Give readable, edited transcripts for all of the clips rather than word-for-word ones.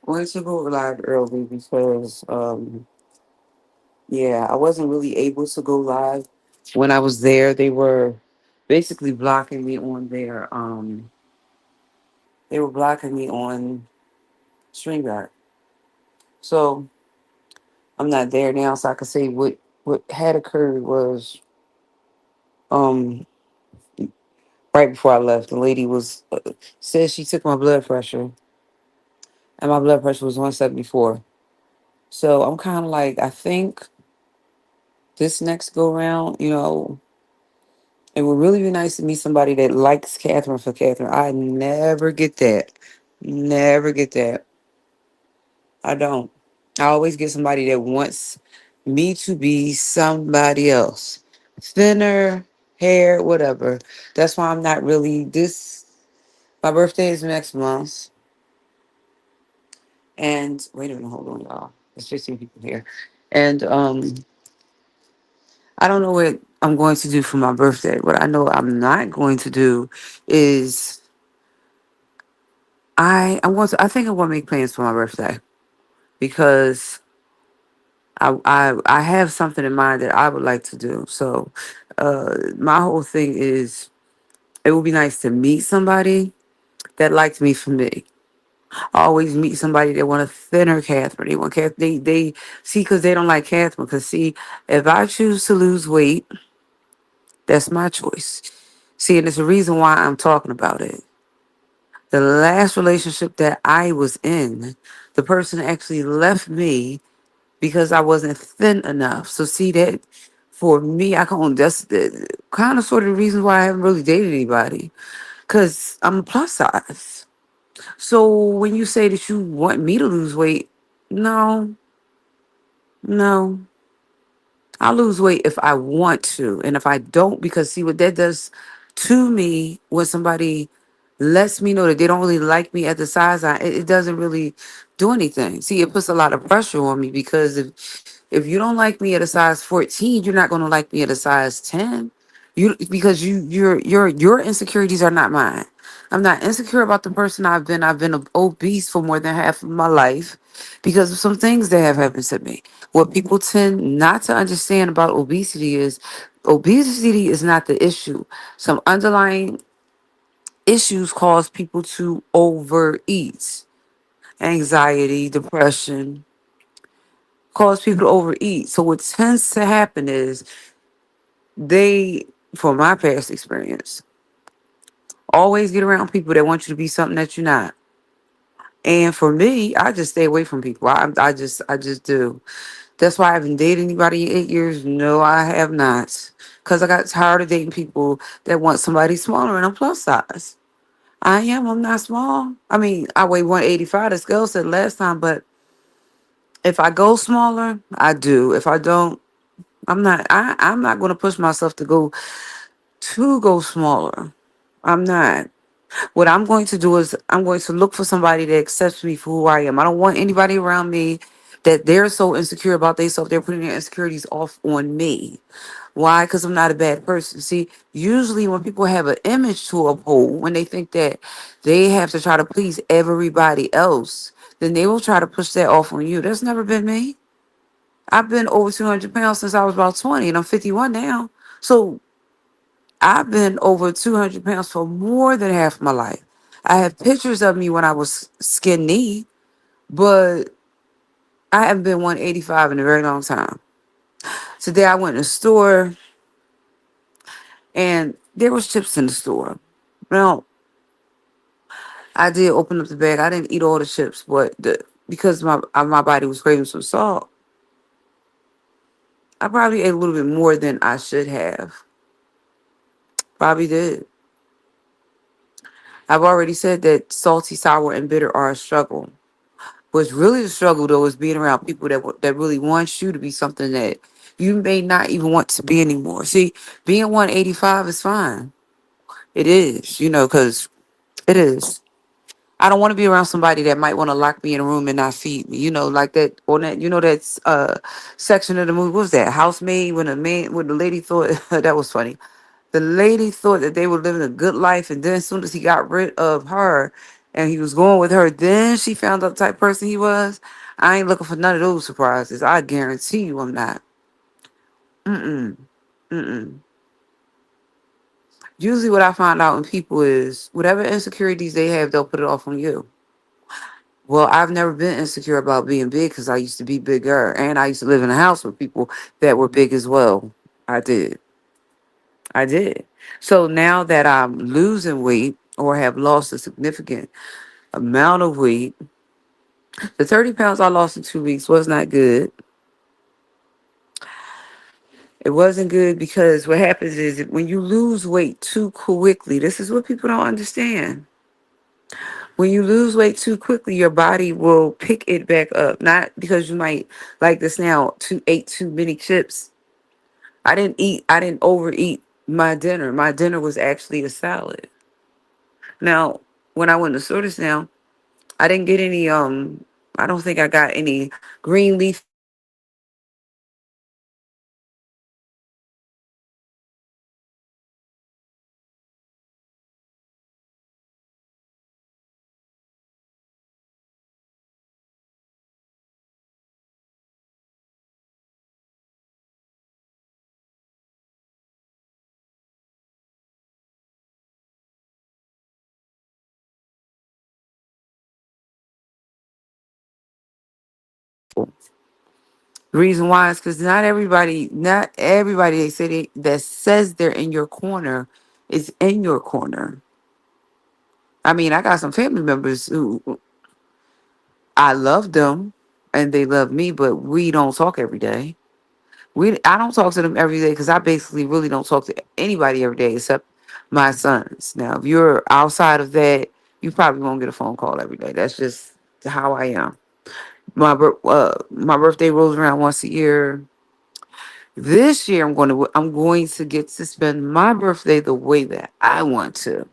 going to go live early because yeah, I wasn't really able to go live when I was there. They were basically blocking me on their they were blocking me on StreamYard. So I'm not there now, so I can say what had occurred was um right before I left, the lady was said she took my blood pressure, and my blood pressure was 174. So I'm kind of like, I think this next go round, it would really be nice to meet somebody that likes Catherine for Catherine. I never get that. Never get that. I don't. I always get somebody that wants me to be somebody else. Thinner, hair, whatever. That's why I'm not really this. My birthday is next month. And wait a minute, hold on, y'all. There's 15 people here. And I don't know what I'm going to do for my birthday. What I know I'm not going to do is I think I want to make plans for my birthday because I have something in mind that I would like to do. So my whole thing is it would be nice to meet somebody that likes me for me. I always meet somebody that want a thinner Catherine. They want Catherine. They see because they don't like Catherine. Because see, if I choose to lose weight, that's my choice. See, and it's the reason why I'm talking about it. The last relationship that I was in, the person actually left me because I wasn't thin enough. So see that for me, I can that's the kind of sort of the reason why I haven't really dated anybody. Cause I'm a plus size. So when you say that you want me to lose weight, no, no. I lose weight if I want to. And if I don't, because see what that does to me when somebody lets me know that they don't really like me at the size it doesn't really do anything. See, it puts a lot of pressure on me because if you don't like me at a size 14, you're not gonna like me at a size 10. Because your insecurities are not mine. I'm not insecure about the person I've been. I've been obese for more than half of my life because of some things that have happened to me. What people tend not to understand about obesity is not the issue. Some underlying issues cause people to overeat. Anxiety, depression cause people to overeat. So what tends to happen is they, from my past experience, always get around people that want you to be something that you're not. And for me, I just stay away from people. I just do. That's why I haven't dated anybody in 8 years. No, I have not. Because I got tired of dating people that want somebody smaller and I'm plus size. I am. I'm not small. I mean, I weigh 185. The scale said last time, but if I go smaller, I do. If I don't, I'm not. I'm not going to push myself to go smaller. I'm not. What I'm going to do is I'm going to look for somebody that accepts me for who I am. I don't want anybody around me that they're so insecure about themselves. They're putting their insecurities off on me. Why? Because I'm not a bad person. See, usually when people have an image to uphold, when they think that they have to try to please everybody else, then they will try to push that off on you. That's never been me. I've been over 200 pounds since I was about 20, and I'm 51 now. So I've been over 200 pounds for more than half my life. I have pictures of me when I was skinny, but I haven't been 185 in a very long time. Today I went in the store and there was chips in the store. Now, I did open up the bag. I didn't eat all the chips, but because my body was craving some salt, I probably ate a little bit more than I should have. Probably did. I've already said that salty, sour, and bitter are a struggle. What's really the struggle though is being around people that really want you to be something that you may not even want to be anymore. See, being 185 is fine. It is, because it is. I don't want to be around somebody that might want to lock me in a room and not feed me. Like that on that. That section of the movie. What was that? Housemaid when the lady thought that was funny. The lady thought that they were living a good life, and then as soon as he got rid of her, and he was going with her, then she found out the type of person he was, I ain't looking for none of those surprises. I guarantee you I'm not. Mm-mm. Mm-mm. Usually what I find out in people is whatever insecurities they have, they'll put it off on you. Well, I've never been insecure about being big because I used to be bigger. And I used to live in a house with people that were big as well. I did. I did. So now that I'm losing weight or have lost a significant amount of weight, the 30 pounds I lost in 2 weeks was not good. It wasn't good because what happens is that when you lose weight too quickly, this is what people don't understand. When you lose weight too quickly, your body will pick it back up. Not because you might like this now, ate too many chips. I didn't overeat my dinner. My dinner was actually a salad. Now, when I went to Sortis now, I didn't get any I don't think I got any green leafy vegetables. I got the reason why is because not everybody that says they're in your corner is in your corner. I mean, I got some family members who I love them and they love me, but we don't talk every day. I don't talk to them every day because I basically really don't talk to anybody every day except my sons. Now, if you're outside of that, you probably won't get a phone call every day. That's just how I am. My birthday rolls around once a year. This year, I'm going to get to spend my birthday the way that I want to.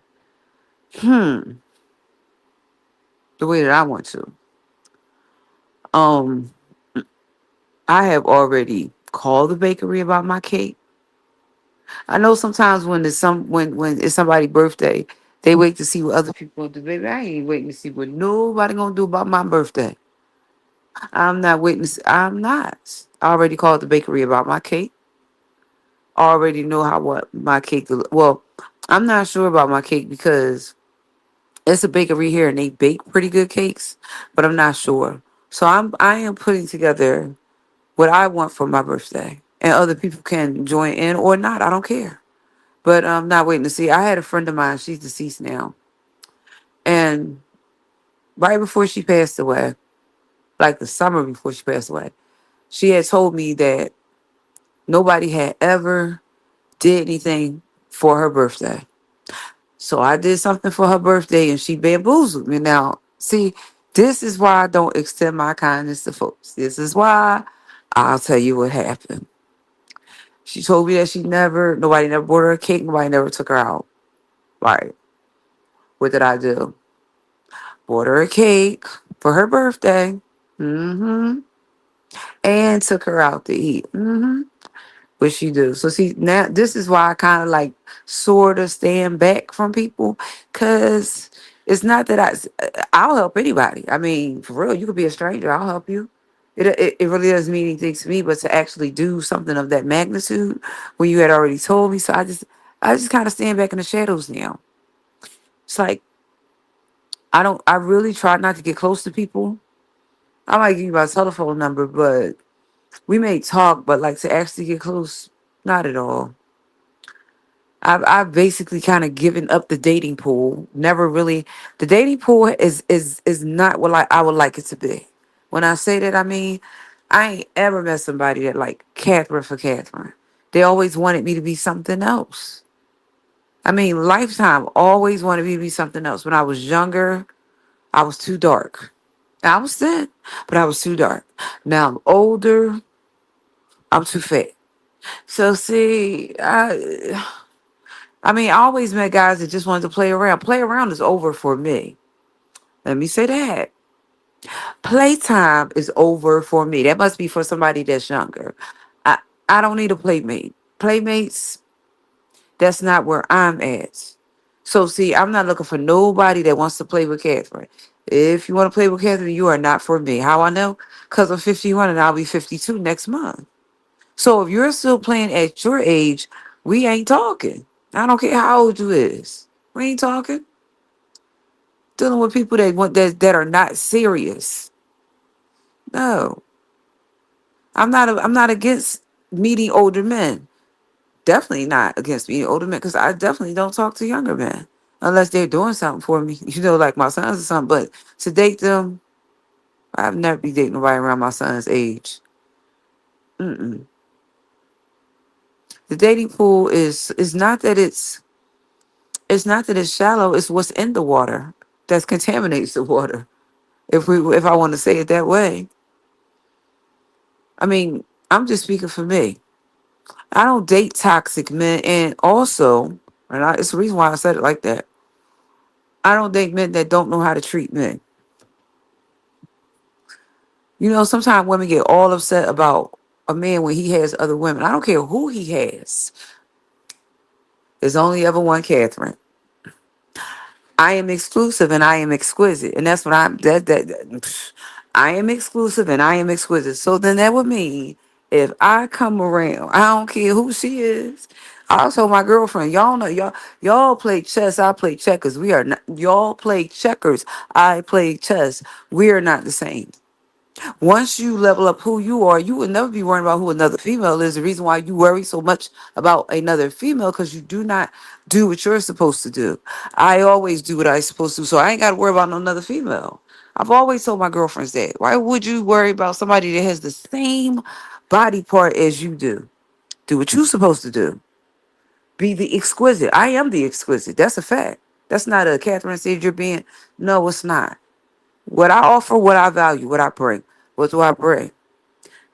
Hmm, the way that I want to. Um, I have already called the bakery about my cake. I know sometimes when it's somebody's birthday, they wait to see what other people do. Baby, I ain't waiting to see what nobody gonna do about my birthday. I'm not waiting. I'm not. I already called the bakery about my cake. I already know how what my cake. Well, I'm not sure about my cake because it's a bakery here and they bake pretty good cakes, but I'm not sure. So I am putting together what I want for my birthday, and other people can join in or not. I don't care. But I'm not waiting to see. I had a friend of mine, she's deceased now. And right before she passed away, like the summer before she passed away, she had told me that nobody had ever did anything for her birthday. So I did something for her birthday and she bamboozled me. Now, see, this is why I don't extend my kindness to folks. This is why I'll tell you what happened. She told me that nobody never bought her a cake, nobody never took her out. Like, what did I do? Bought her a cake for her birthday. Mm-hmm. And took her out to eat. Mm-hmm. What she do? So see, now this is why I kind of like sort of stand back from people, cause it's not that I'll help anybody. I mean, for real, you could be a stranger. I'll help you. It really doesn't mean anything to me, but to actually do something of that magnitude when you had already told me, so I just kind of stand back in the shadows now. It's like I really try not to get close to people. I might give you my telephone number, but we may talk, but like to actually get close, not at all. I've basically kind of given up the dating pool. Never really. The dating pool is not what I would like it to be. When I say that, I mean I ain't ever met somebody that like Catherine for Catherine. They always wanted me to be something else. I mean, Lifetime always wanted me to be something else. When I was younger, I was too dark. I was thin, but I was too dark. Now I'm older. I'm too fat. So see, I mean, I always met guys that just wanted to play around. Play around is over for me. Let me say that. Playtime is over for me. That must be for somebody that's younger. I I don't need a playmate. Playmates, that's not where I'm at. So see, I'm not looking for nobody that wants to play with Catherine. If you want to play with Catherine, you are not for me. How I know? Because I'm 51 and I'll be 52 next month. So if you're still playing at your age, we ain't talking. I don't care how old you is. We ain't talking. Dealing with people that want that are not serious. No. I'm not against meeting older men. Definitely not against meeting older men because I definitely don't talk to younger men unless they're doing something for me. Like my sons or something. But to date them, I've never be dating nobody around my son's age. Mm-mm. The dating pool is not that it's not that it's shallow. It's what's in the water that contaminates the water. If I want to say it that way, I mean I'm just speaking for me. I don't date toxic men, and also, it's the reason why I said it like that. I don't date men that don't know how to treat men. Sometimes women get all upset about a man when he has other women. I don't care who he has. There's only ever one Catherine. I am exclusive and I am exquisite, and that's what I'm. I am exclusive and I am exquisite. So then that would mean if I come around, I don't care who she is. Also, my girlfriend, y'all know y'all play chess. I play checkers. We are not. Y'all play checkers. I play chess. We are not the same. Once you level up who you are, you will never be worrying about who another female is. The reason why you worry so much about another female because you do not do what you're supposed to do. I always do what I'm supposed to, so I ain't got to worry about no another female. I've always told my girlfriends that. Why would you worry about somebody that has the same body part as you do? Do what you're supposed to do. Be the exquisite. I am the exquisite. That's a fact. That's not a Catherine said you're being. No, it's not. What I offer, what I value, what I bring. What do I bring?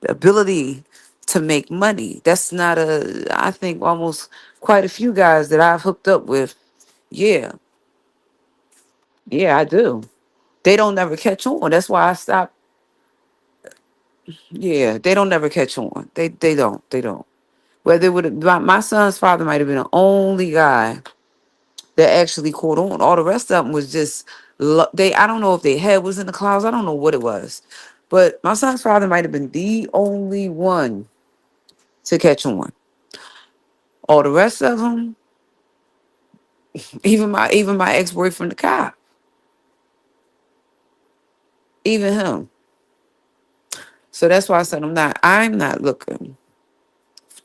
The ability to make money. That's not I think almost quite a few guys that I've hooked up with. Yeah. Yeah, I do. They don't never catch on. That's why I stopped. Yeah, they don't never catch on. They don't. They don't. Whether it would my son's father might have been the only guy that actually caught on. All the rest of them was just they. I don't know if their head was in the clouds. I don't know what it was, but my son's father might have been the only one to catch on. All the rest of them, even my ex boyfriend, the cop, even him. So that's why I said I'm not looking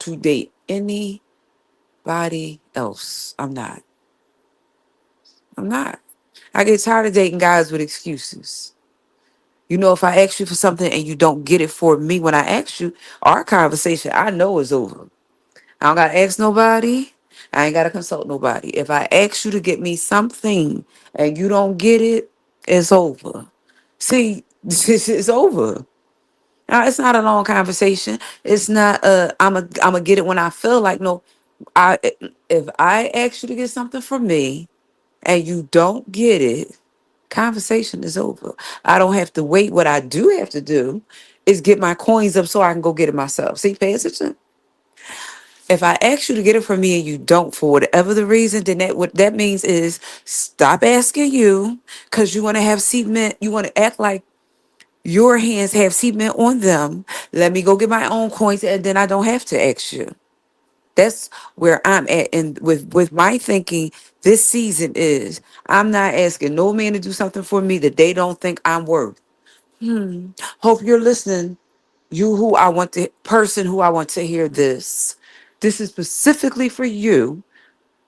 to date anybody else. I'm not. I'm not. I get tired of dating guys with excuses. If I ask you for something and you don't get it for me when I ask you, our conversation I know is over. I don't gotta ask nobody. I ain't gotta consult nobody. If I ask you to get me something and you don't get it, it's over. See, it's over. It's not a long conversation. It's not I'm a get it when I feel like no. I if I ask you to get something from me and you don't get it, conversation is over. I don't have to wait. What I do have to do is get my coins up so I can go get it myself. See, pay attention. If I ask you to get it from me and you don't for whatever the reason, then what that means is stop asking you because you want to have cement. You want to act like your hands have cement on them. Let me go get my own coins and then I don't have to ask you. That's where I'm at. And with my thinking this season is I'm not asking no man to do something for me that they don't think I'm worth. Hope you're listening. You who I want to person who I want to hear this. This is specifically for you.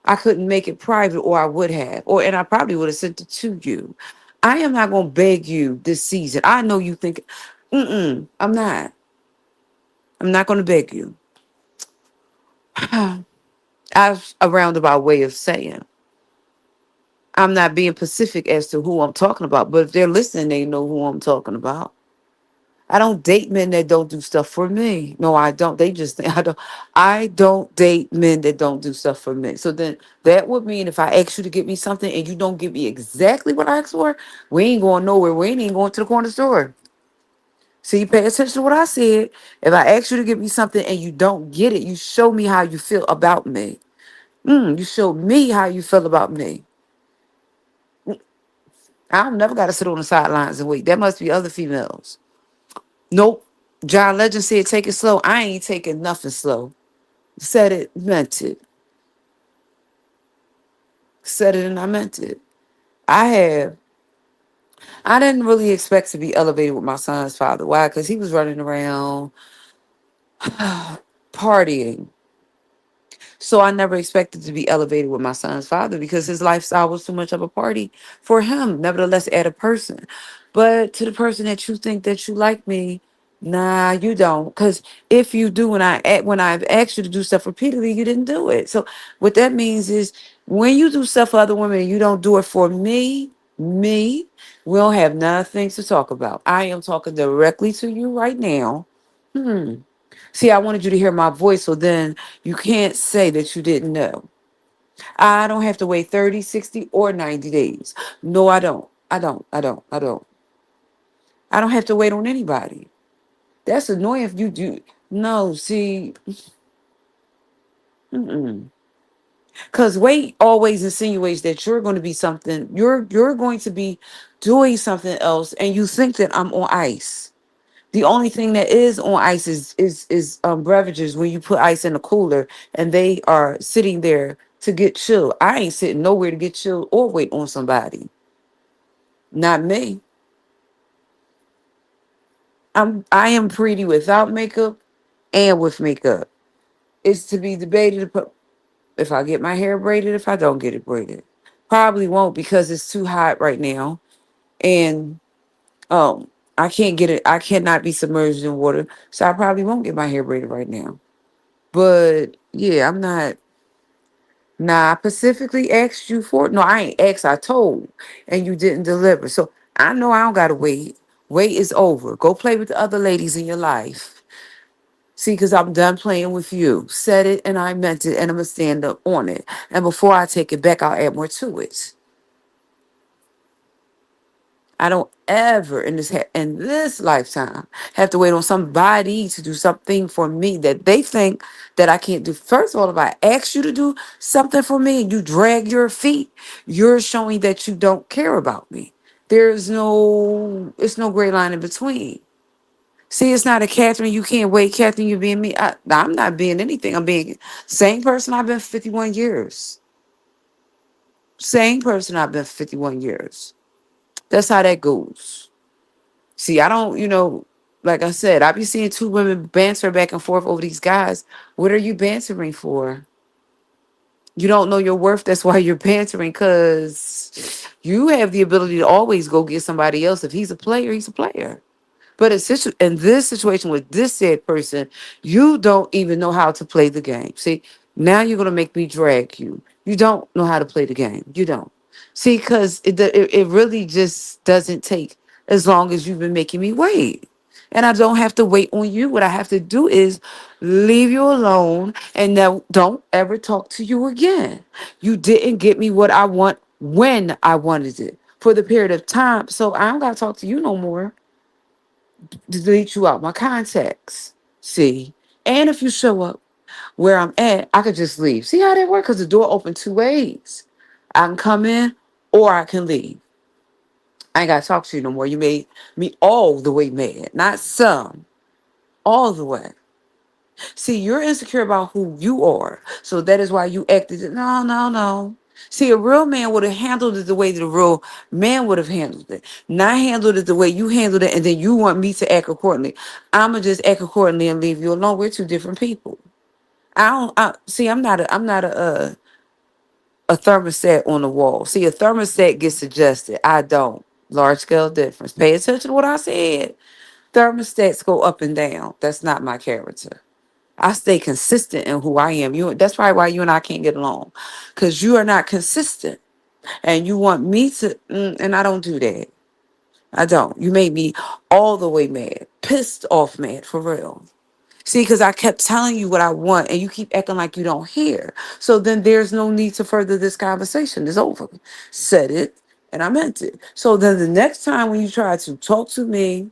I couldn't make it private or I would have. And I probably would have sent it to you. I am not gonna beg you this season. I know you think I'm not. I'm not gonna beg you. I've a roundabout way of saying I'm not being specific as to who I'm talking about, but if they're listening, they know who I'm talking about. I don't date men that don't do stuff for me. No, I don't. They just think I don't. I don't date men that don't do stuff for me. So then that would mean if I ask you to get me something and you don't give me exactly what I asked for, we ain't going nowhere. We ain't even going to the corner store. See, pay attention to what I said. If I ask you to give me something and you don't get it, you show me how you feel about me. You show me how you feel about me. I've never got to sit on the sidelines and wait. That must be other females. Nope. John Legend said, take it slow. I ain't taking nothing slow. Said it, meant it. Said it, and I meant it. I have. I didn't really expect to be elevated with my son's father. Why? Because he was running around partying. So I never expected to be elevated with my son's father because his lifestyle was too much of a party for him. Nevertheless, at a person. But to the person that you think that you like me, nah, you don't. Because if you do, when I've asked you to do stuff repeatedly, you didn't do it. So what that means is when you do stuff for other women and you don't do it for me, we don't have nothing to talk about. I am talking directly to you right now. Hmm. See, I wanted you to hear my voice, so then you can't say that you didn't know. I don't have to wait 30, 60, or 90 days. No, I don't. I don't. I don't have to wait on anybody. That's annoying if you do. No, see, because wait always insinuates that you're going to be something. You're going to be doing something else, and you think that I'm on ice. The only thing that is on ice is beverages when you put ice in a cooler and they are sitting there to get chilled. I ain't sitting nowhere to get chilled or wait on somebody. Not me. I am pretty without makeup and with makeup. It's to be debated if I get my hair braided, if I don't get it braided. Probably won't because it's too hot right now. And I can't get it. I cannot be submerged in water. So I probably won't get my hair braided right now. But yeah, I'm not. Nah, I specifically asked you for it. No, I ain't asked. I told, and you didn't deliver. So I know I don't gotta wait. Wait is over. Go play with the other ladies in your life. See, because I'm done playing with you. Said it, and I meant it, and I'm gonna stand up on it. And before I take it back, I'll add more to it. I don't ever in this lifetime have to wait on somebody to do something for me that they think that I can't do. First of all, if I ask you to do something for me and you drag your feet, you're showing that you don't care about me. It's no gray line in between. See, it's not a Catherine, you can't wait, Catherine, you're being me. I'm not being anything. I'm being same person I've been 51 years. Same person I've been 51 years. That's how that goes. See, I don't, like I said, I be seeing two women banter back and forth over these guys. What are you bantering for? You don't know your worth. That's why you're bantering, because you have the ability to always go get somebody else. If he's a player, he's a player. But in this situation with this said person, you don't even know how to play the game. See, now you're gonna make me drag you. You don't know how to play the game. You don't. See, because it really just doesn't take as long as you've been making me wait. And I don't have to wait on you. What I have to do is leave you alone and now don't ever talk to you again. You didn't get me what I want when I wanted it for the period of time. So I don't gotta talk to you no more to delete you out my contacts. See? And if you show up where I'm at, I could just leave. See how that works? Because the door open two ways. I can come in or I can leave. I ain't gotta talk to you no more. You made me all the way mad. Not some. All the way. See, you're insecure about who you are. So that is why you acted. No, no, no. See, a real man would have handled it the way that a real man would have handled it. Not handled it the way you handled it, and then you want me to act accordingly. I'ma just act accordingly and leave you alone. We're two different people. See. I'm not a thermostat on the wall. See, a thermostat gets adjusted. I don't. Large scale difference. Pay attention to what I said. Thermostats go up and down. That's not my character. I stay consistent in who I am. That's probably why you and I can't get along. Because you are not consistent. And you want me to, and I don't do that. I don't. You made me all the way mad. Pissed off mad, for real. See, because I kept telling you what I want and you keep acting like you don't hear. So then there's no need to further this conversation. It's over. Said it and I meant it. So then the next time when you try to talk to me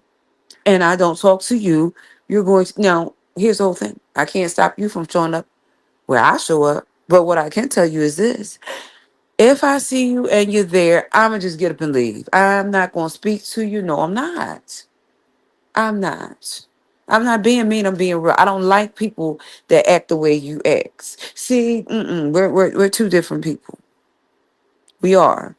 and I don't talk to you, you're going to, now, here's the whole thing. I can't stop you from showing up where I show up. But what I can tell you is this. If I see you and you're there, I'ma just get up and leave. I'm not gonna speak to you. No, I'm not. I'm not. I'm not being mean. I'm being real. I don't like people that act the way you act. See, we're two different people. We are.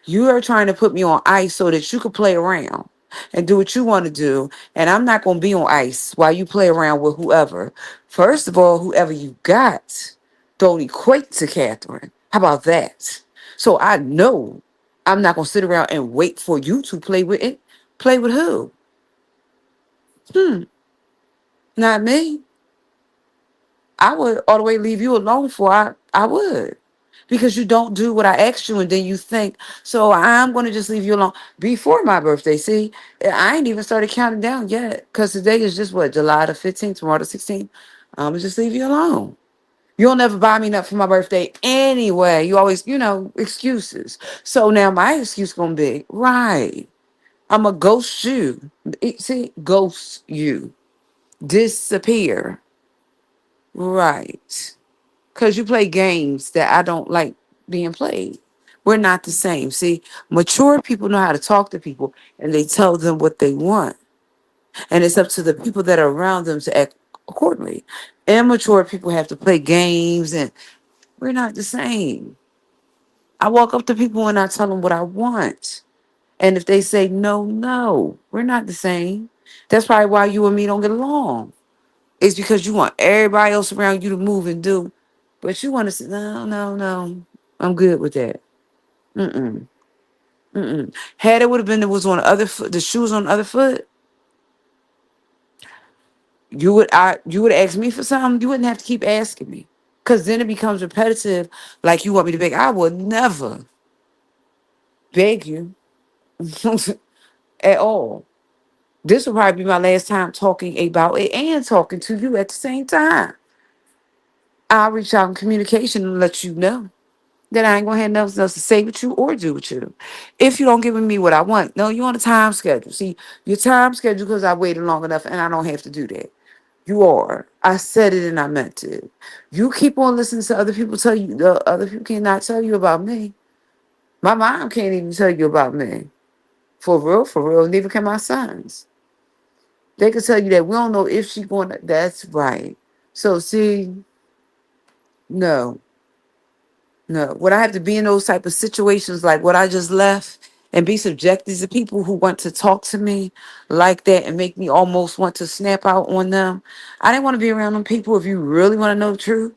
You are trying to put me on ice so that you could play around and do what you want to do. And I'm not going to be on ice while you play around with whoever. First of all, whoever you got don't equate to Catherine. How about that? So I know I'm not going to sit around and wait for you to play with it. Play with who? Hmm, not me. I would all the way leave you alone for I would. Because you don't do what I asked you and then you think, so I'm gonna just leave you alone before my birthday. See, I ain't even started counting down yet. Cause today is just what, July the 15th, tomorrow the 16th. I'm gonna just leave you alone. You'll never buy me nothing for my birthday anyway. You always, excuses. So now my excuse gonna be, right. I'm gonna ghost you. See, ghost you. Disappear. Right. Because you play games that I don't like being played. We're not the same. See, mature people know how to talk to people and they tell them what they want. And it's up to the people that are around them to act accordingly. Immature people have to play games and we're not the same. I walk up to people and I tell them what I want. And if they say no, no, we're not the same. That's probably why you and me don't get along. It's because you want everybody else around you to move and do, but you want to say, no, no, no. I'm good with that. Mm-mm. Mm-mm. Had it would have been it was on the other foot, the shoes on the other foot, you would ask me for something. You wouldn't have to keep asking me. Cause then it becomes repetitive, like you want me to beg. I would never beg you at all. This will probably be my last time talking about it and talking to you at the same time. I'll reach out in communication and let you know that I ain't gonna have nothing else to say with you or do with you. If you don't give me what I want, no, you on a time schedule. See, your time schedule because I waited long enough and I don't have to do that. You are. I said it and I meant it. You keep on listening to other people tell you, the other people cannot tell you about me. My mom can't even tell you about me. For real, neither can my sons. They can tell you that we don't know if she going to, that's right. So see, no. No, when I have to be in those type of situations like what I just left and be subjected to people who want to talk to me like that and make me almost want to snap out on them. I didn't want to be around them people if you really want to know the truth.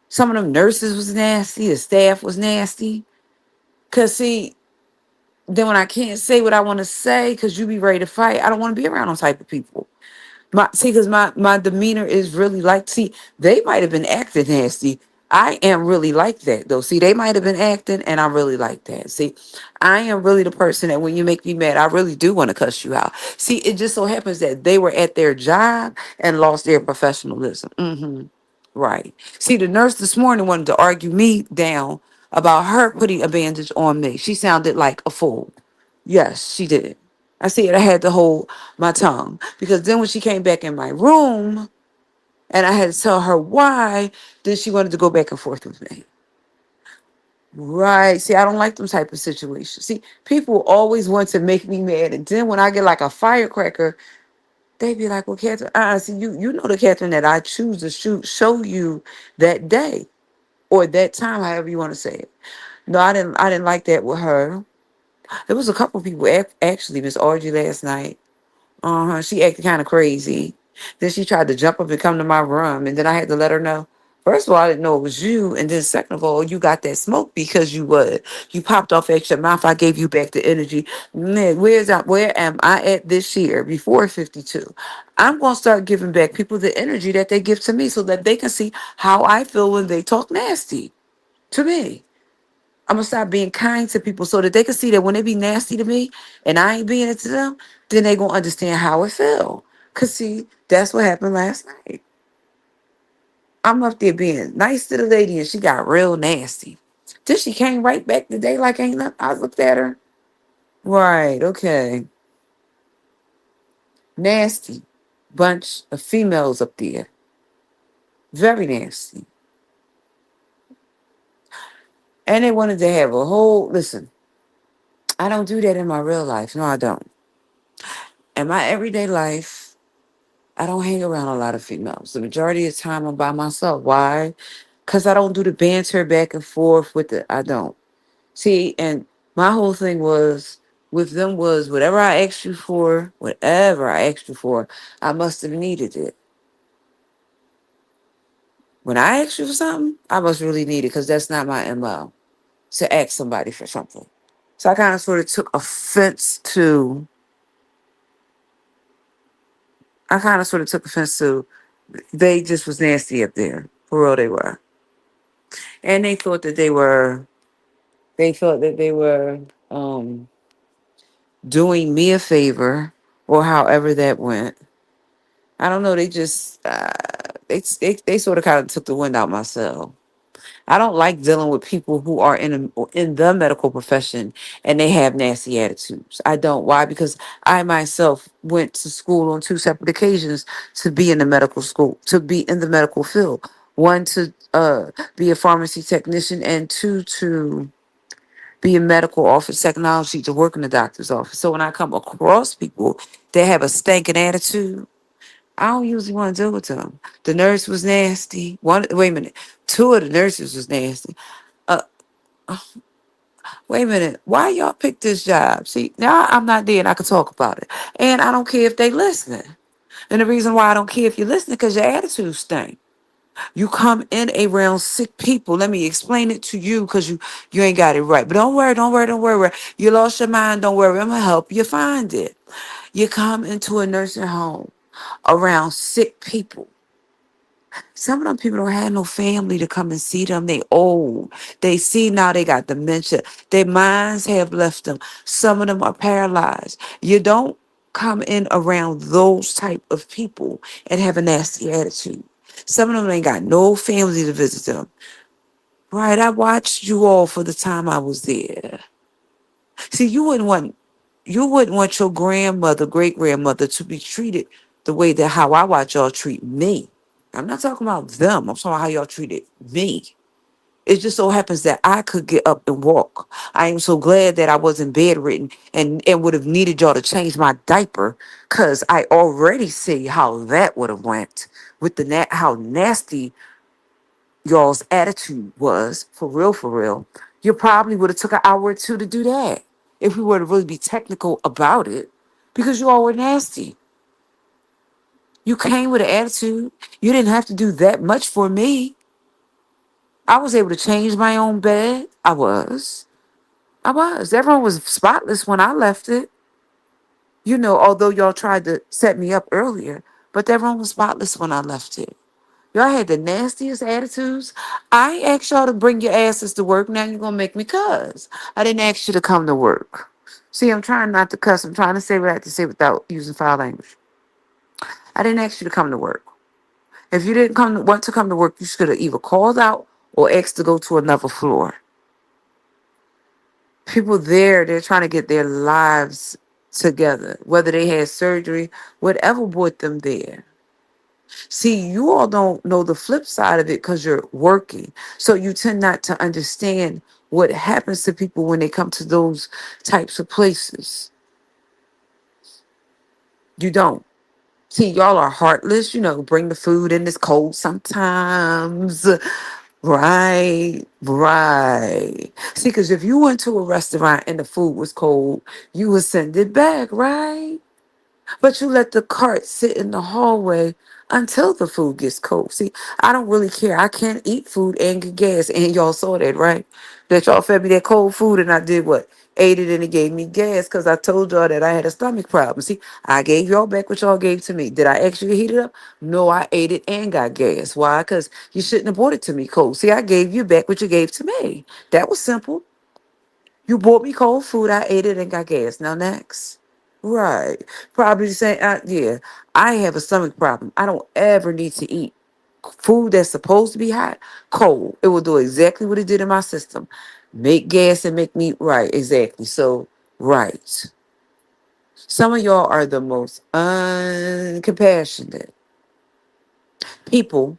Some of them nurses was nasty, the staff was nasty. Cause see, then when I can't say what I want to say because you be ready to fight, I don't want to be around those type of people. Because my demeanor is really like, see, they might have been acting nasty. I am really like that though. See, they might have been acting and I really like that. See, I am really the person that when you make me mad, I really do want to cuss you out. See, it just so happens that they were at their job and lost their professionalism. Right. See, the nurse this morning wanted to argue me down about her putting a bandage on me. She sounded like a fool. Yes, she did. I said I had to hold my tongue because then when she came back in my room and I had to tell her why, then she wanted to go back and forth with me. Right. See, I don't like them type of situations. See, people always want to make me mad. And then when I get like a firecracker, they be like, well, Catherine, see, you know the Catherine that I choose to show you that day or that time, however you want to say it. No, I didn't like that with her. There was a couple people actually, Miss Audrey last night. Uh-huh. She acted kind of crazy. Then she tried to jump up and come to my room, and then I had to let her know. First of all, I didn't know it was you, and then second of all, you got that smoke because you popped off at your mouth. I gave you back the energy. Man, where am I at this year before 52? I'm gonna start giving back people the energy that they give to me so that they can see how I feel when they talk nasty to me. I'm gonna stop being kind to people so that they can see that when they be nasty to me and I ain't being it to them, then they gonna understand how it feel. Cause see, that's what happened last night. I'm up there being nice to the lady and she got real nasty. Then she came right back today like ain't nothing. I looked at her. Right, okay. Nasty bunch of females up there. Very nasty. And they wanted to have a whole listen. I don't do that in my real life. No, I don't. In my everyday life, I don't hang around a lot of females. The majority of the time, I'm by myself. Why? Because I don't do the banter back and forth with it. I don't. See, and my whole thing was with them was whatever I asked you for, I must have needed it. When I ask you for something, I must really need it because that's not my MO to ask somebody for something. So I kind of sort of took offense to, I kind of sort of took offense to, they just was nasty up there. For real, they were. And they thought that they were doing me a favor or however that went. I don't know. They just, they sort of kind of took the wind out my sail. I don't like dealing with people who are in the medical profession and they have nasty attitudes. I don't. Why? Because I myself went to school on two separate occasions to be in the medical school, to be in the medical field. One to be a pharmacy technician, and two to be a medical office technology to work in the doctor's office. So when I come across people that have a stinking attitude, I don't usually want to deal with them. The nurse was nasty. Wait a minute, two of the nurses was nasty. Uh, Wait a minute, why y'all pick this job? See, now I'm not there and I can talk about it. And I don't care if they listening. And the reason why I don't care if you're listening, because your attitude stink. You come in around sick people. Let me explain it to you because you ain't got it right. But don't worry, don't worry, don't worry. You lost your mind, don't worry. I'm gonna help you find it. You come into a nursing home around sick people. Some of them people don't have no family to come and see them. They old. They see now they got dementia. Their minds have left them. Some of them are paralyzed. You don't come in around those type of people and have a nasty attitude. Some of them ain't got no family to visit them. Right, I watched you all for the time I was there. See, you wouldn't want your grandmother, great grandmother to be treated the way that how I watch y'all treat me. I'm not talking about them. I'm talking about how y'all treated me. It just so happens that I could get up and walk. I am so glad that I wasn't bedridden and would have needed y'all to change my diaper because I already see how that would have went with how nasty y'all's attitude was for real. You probably would have took an hour or two to do that if we were to really be technical about it because you all were nasty. You came with an attitude. You didn't have to do that much for me. I was able to change my own bed. I was. I was. Everyone was spotless when I left it. Although y'all tried to set me up earlier, but everyone was spotless when I left it. Y'all had the nastiest attitudes. I asked y'all to bring your asses to work. Now you're going to make me cuss. I didn't ask you to come to work. See, I'm trying not to cuss. I'm trying to say what I have to say without using foul language. I didn't ask you to come to work. If you didn't want to come to work, you should have either called out or asked to go to another floor. People there, they're trying to get their lives together, whether they had surgery, whatever brought them there. See, you all don't know the flip side of it because you're working. So you tend not to understand what happens to people when they come to those types of places. You don't. See, y'all are heartless, bring the food in, it's cold sometimes. Right, right. See, because if you went to a restaurant and the food was cold, you would send it back, right? But you let the cart sit in the hallway until the food gets cold. See, I don't really care. I can't eat food and get gas. And y'all saw that, right? That y'all fed me that cold food and I did what? Ate it and it gave me gas because I told y'all that I had a stomach problem. See, I gave y'all back what y'all gave to me. Did I actually heat it up? No, I ate it and got gas. Why? Because you shouldn't have brought it to me cold. See, I gave you back what you gave to me. That was simple. You bought me cold food. I ate it and got gas. Now next. Right. Probably saying, yeah, I have a stomach problem. I don't ever need to eat food that's supposed to be hot, cold. It will do exactly what it did in my system. Make gas and make me right. Exactly. So, right. Some of y'all are the most uncompassionate people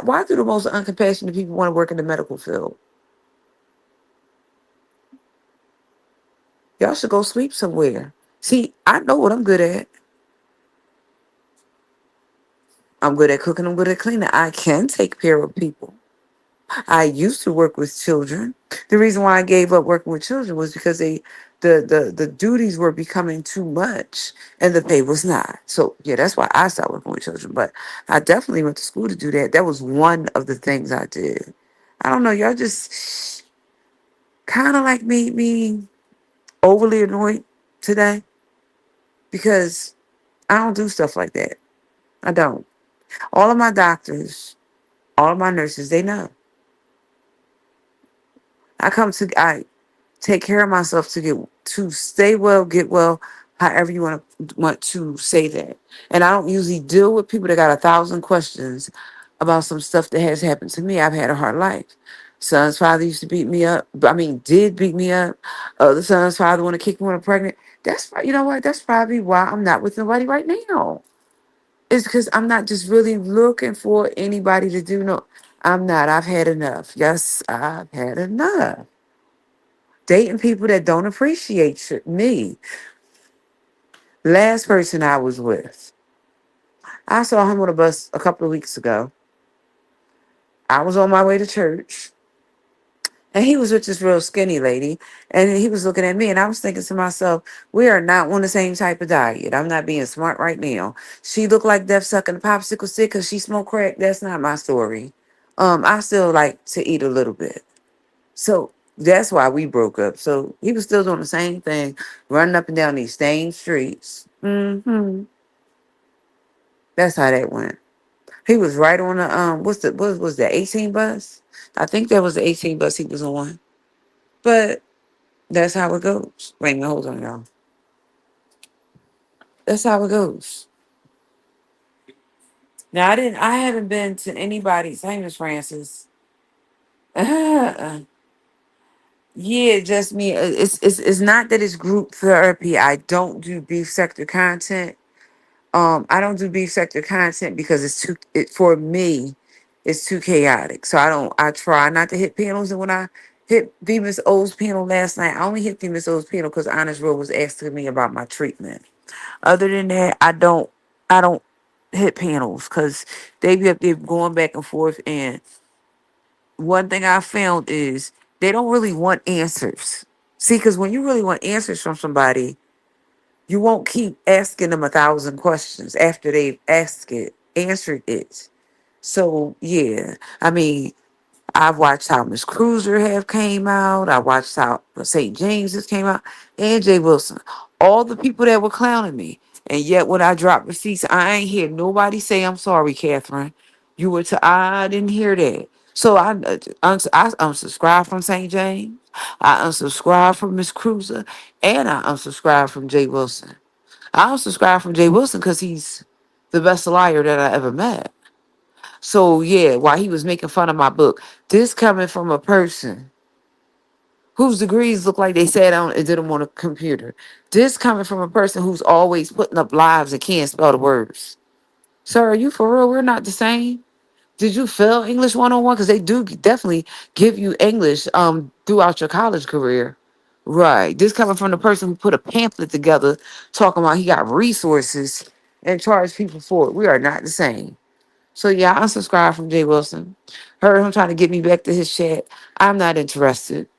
why do the most uncompassionate people want to work in the medical field? Y'all should go sleep somewhere. See, I know what I'm good at. I'm good at cooking. I'm good at cleaning. I can take care of people. I used to work with children. The reason why I gave up working with children was because the duties were becoming too much and the pay was not. So yeah, that's why I stopped working with children. But I definitely went to school to do that. That was one of the things I did. I don't know, y'all just kind of like made me overly annoyed today because I don't do stuff like that. I don't. All of my doctors, all of my nurses, they know. I take care of myself to stay well, get well, however you want to say that. And I don't usually deal with people that got 1,000 questions about some stuff that has happened to me. I've had a hard life. Son's father used to beat me up. I mean, did beat me up. The son's father want to kick me when I'm pregnant. You know what? That's probably why I'm not with nobody right now. It's because I'm not just really looking for anybody to do no. I'm not. I've had enough. Yes, I've had enough dating people that don't appreciate me. Last person I was with, I saw him on a bus a couple of weeks ago. I was on my way to church, and he was with this real skinny lady, and he was looking at me, and I was thinking to myself, we are not on the same type of diet. I'm not being smart right now. She looked like death sucking a popsicle stick because she smoked crack. That's not my story. I still like to eat a little bit. So that's why we broke up. So he was still doing the same thing, running up and down these same streets. That's how that went. He was right on the what was the 18 bus? I think that was the 18 bus he was on. But that's how it goes. Wait a minute, hold on, y'all. That's how it goes. Now I haven't been to anybody's same as Francis. Yeah, just me. It's not that it's group therapy. I don't do beef sector content. I don't do beef sector content because for me, it's too chaotic. So I try not to hit panels. And when I hit Miss O's panel last night, I only hit Miss O's panel because Honest Road was asking me about my treatment. Other than that, I don't hit panels because they be up there going back and forth. And one thing I found is they don't really want answers. See, because when you really want answers from somebody, you won't keep asking them 1,000 questions after they've answered it. So yeah, I mean, I've watched how Miss Cruiser have came out. I watched how St. James has came out, and Jay Wilson. All the people that were clowning me, and yet when I dropped receipts, I ain't hear nobody say I'm sorry, Catherine. You were to I didn't hear that. So I unsubscribed from St. James. I unsubscribed from Miss Cruiser, and I unsubscribed from Jay Wilson. I unsubscribed from Jay Wilson because he's the best liar that I ever met. So yeah, while he was making fun of my book, this coming from a person whose degrees look like they sat down and did them on a computer. This coming from a person who's always putting up lives and can't spell the words. Sir, are you for real? We're not the same. Did you fail English 101? Because they do definitely give you English throughout your college career. Right. This coming from the person who put a pamphlet together talking about he got resources and charged people for it. We are not the same. So yeah, I unsubscribed from Jay Wilson. Heard him trying to get me back to his chat. I'm not interested.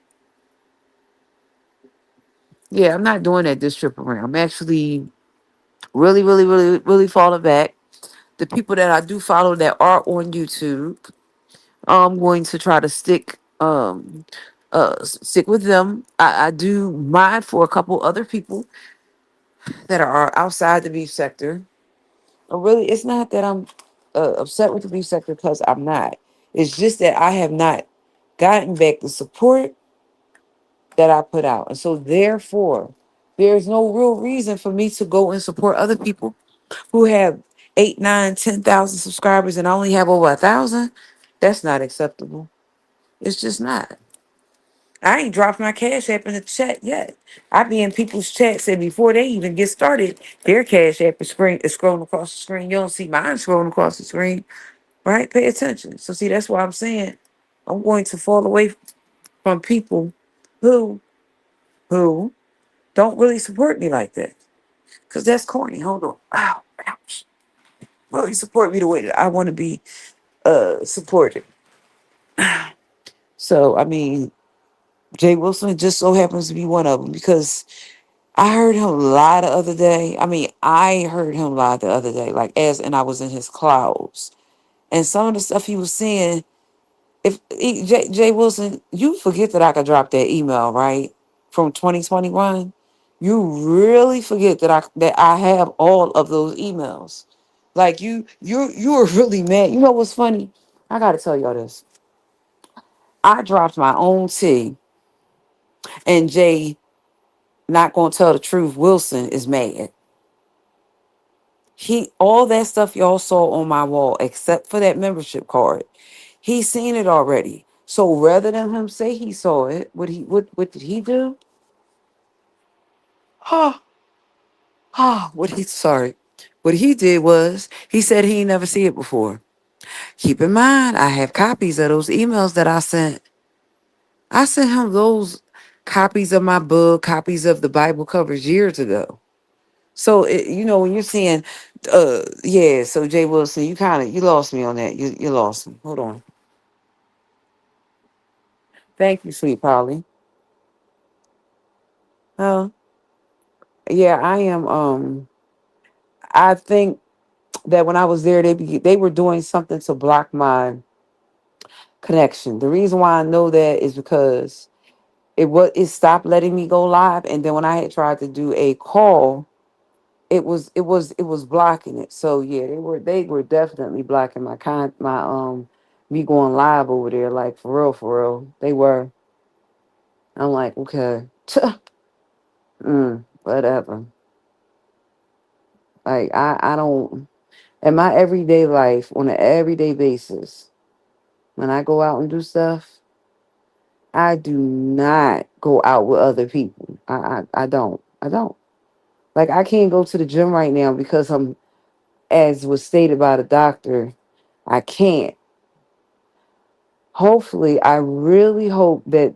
Yeah, I'm not doing that this trip around. I'm actually really, really, really, really falling back. The people that I do follow that are on YouTube, I'm going to try to stick with them. I do mine for a couple other people that are outside the beef sector. Really, it's not that I'm upset with the beef sector because I'm not. It's just that I have not gotten back the support that I put out. And so therefore, there's no real reason for me to go and support other people who have 8, 9, 10,000 subscribers and I only have over 1,000. That's not acceptable. It's just not. I ain't dropped my cash app in the chat yet. I be in people's chats and before they even get started, their cash app is scrolling across the screen. You don't see mine scrolling across the screen, right? Pay attention. So see, that's why I'm saying I'm going to fall away from people who who don't really support me like that. Cause that's corny. Hold on. Ow, ouch. Really support me the way that I want to be supported. So I mean, Jay Wilson just so happens to be one of them because I heard him lie the other day. I mean, I heard him lie the other day, like and I was in his clouds. And some of the stuff he was saying, Jay Wilson, you forget that I could drop that email, right? From 2021. You really forget that I have all of those emails. Like you were really mad. You know what's funny? I gotta tell y'all this. I dropped my own T, and Jay, not gonna tell the truth, Wilson is mad. He all that stuff y'all saw on my wall, except for that membership card. He's seen it already. So rather than him say he saw it, what did he do? Oh, what he sorry. What he did was he said he ain't never see it before. Keep in mind, I have copies of those emails that I sent. I sent him those copies of my book, copies of the Bible covers years ago. So when you're saying, yeah. So Jay Wilson, you lost me on that. You lost me. Hold on. Thank you, sweet Polly. Oh, yeah. I am. I think that when I was there, they were doing something to block my connection. The reason why I know that is because it stopped letting me go live, and then when I had tried to do a call, it was blocking it. So yeah, they were definitely blocking my me going live over there, like for real. They were. I'm like, okay, whatever. Like I don't in my everyday life on an everyday basis when I go out and do stuff, I do not go out with other people. I don't. I don't. Like I can't go to the gym right now because as was stated by the doctor, I can't. Hopefully, I really hope that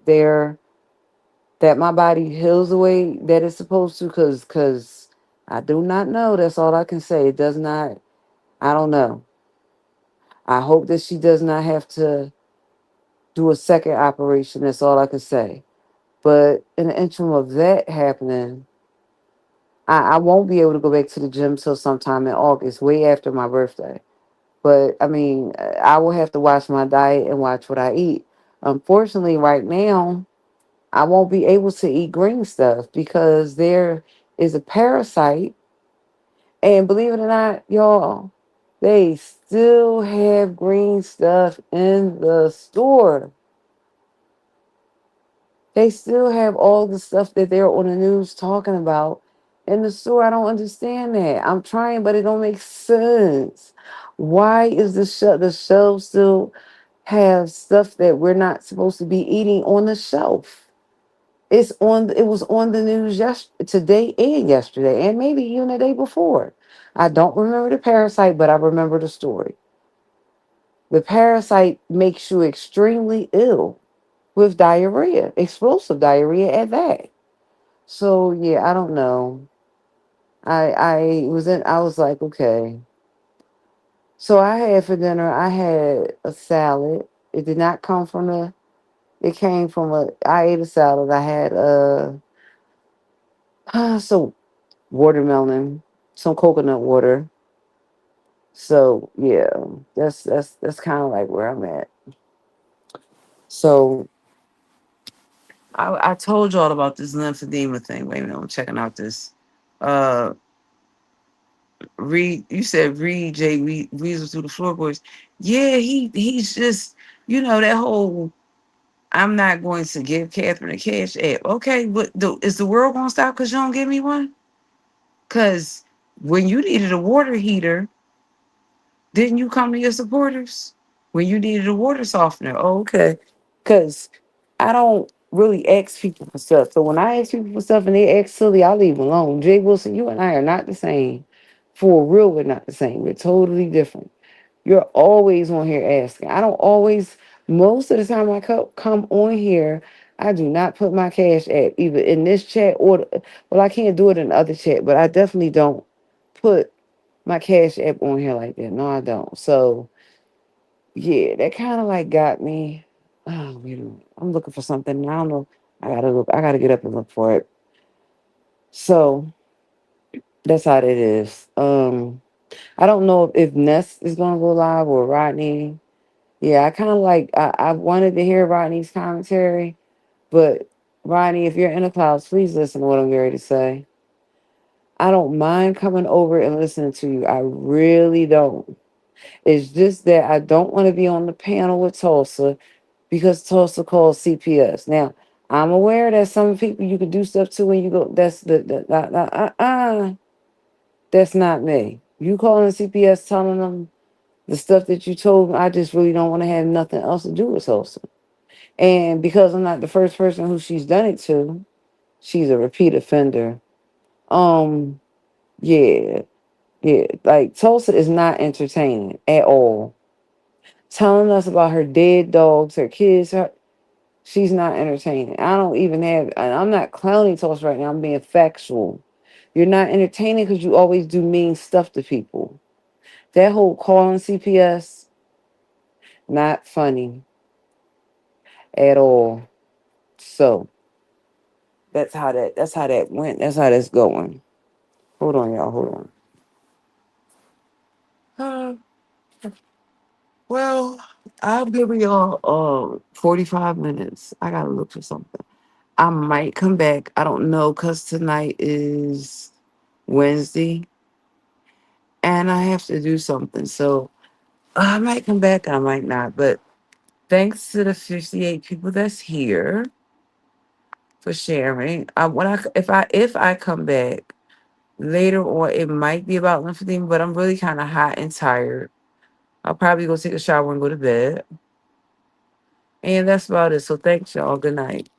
my body heals the way that it's supposed to, cause I do not know. That's all I can say. It does not. I don't know. I hope that she does not have to do a second operation. That's all I can say. But in the interim of that happening, I won't be able to go back to the gym till sometime in August, way after my birthday. But I mean, I will have to watch my diet and watch what I eat. Unfortunately, right now, I won't be able to eat green stuff because there is a parasite. And believe it or not, y'all, they still have green stuff in the store. They still have all the stuff that they're on the news talking about in the store. I don't understand that. I'm trying, but it don't make sense. Why is the shelves still have stuff that we're not supposed to be eating on the shelf? It was on the news today and yesterday and maybe even the day before. I don't remember the parasite, but I remember the story. The parasite makes you extremely ill with diarrhea, explosive diarrhea at that. So yeah, I don't know. I was like, okay. So I had for dinner, I had a salad. It did not come from it came from I ate a salad. I had some watermelon, some coconut water. So yeah, that's kind of like where I'm at. So I told y'all about this lymphedema thing. Wait a minute, I'm checking out this. Uh, you said Reed Weasel through the floorboards. Yeah, he's just that whole. I'm not going to give Catherine a cash app. Okay, but is the world gonna stop because you don't give me one? Because when you needed a water heater, didn't you come to your supporters when you needed a water softener? Oh, okay. Because I don't really ask people for stuff. So when I ask people for stuff and they ask silly, I leave them alone. Jay Wilson, you and I are not the same. For real, we're not the same. We're totally different. You're always on here asking. I don't always, most of the time I come on here, I do not put my cash app either in this chat well, I can't do it in the other chat, but I definitely don't put my cash app on here like that. No, I don't. So yeah, that kind of like got me. Oh, wait a minute. I'm looking for something. And I don't know. I gotta look. I gotta get up and look for it. So that's how it is. I don't know if Ness is gonna go live or Rodney. Yeah, I kind of like. I wanted to hear Rodney's commentary, but Rodney, if you're in the clouds, please listen to what I'm ready to say. I don't mind coming over and listening to you. I really don't. It's just that I don't want to be on the panel with Tulsa because Tulsa calls CPS. Now, I'm aware that some people you can do stuff to when you go. That's not me. You calling CPS, telling them the stuff that you told me. I just really don't want to have nothing else to do with Tulsa. And because I'm not the first person who she's done it to, she's a repeat offender. Um, yeah, yeah. Like Tulsa is not entertaining at all. Telling us about her dead dogs, her kids, she's not entertaining. I don't even have, and I'm not clowning Tulsa right now. I'm being factual. You're not entertaining because you always do mean stuff to people. That whole calling CPS, not funny at all. So that's how that went. That's how that's going. Hold on, y'all. Hold on. Well, I'll give y'all 45 minutes. I gotta look for something. I might come back. I don't know because tonight is Wednesday and I have to do something. So I might come back, I might not. But thanks to the 58 people that's here for sharing. When I if I come back later or it might be about lymphedema, but I'm really kind of hot and tired. I'll probably go take a shower and go to bed. And that's about it. So thanks y'all. Good night.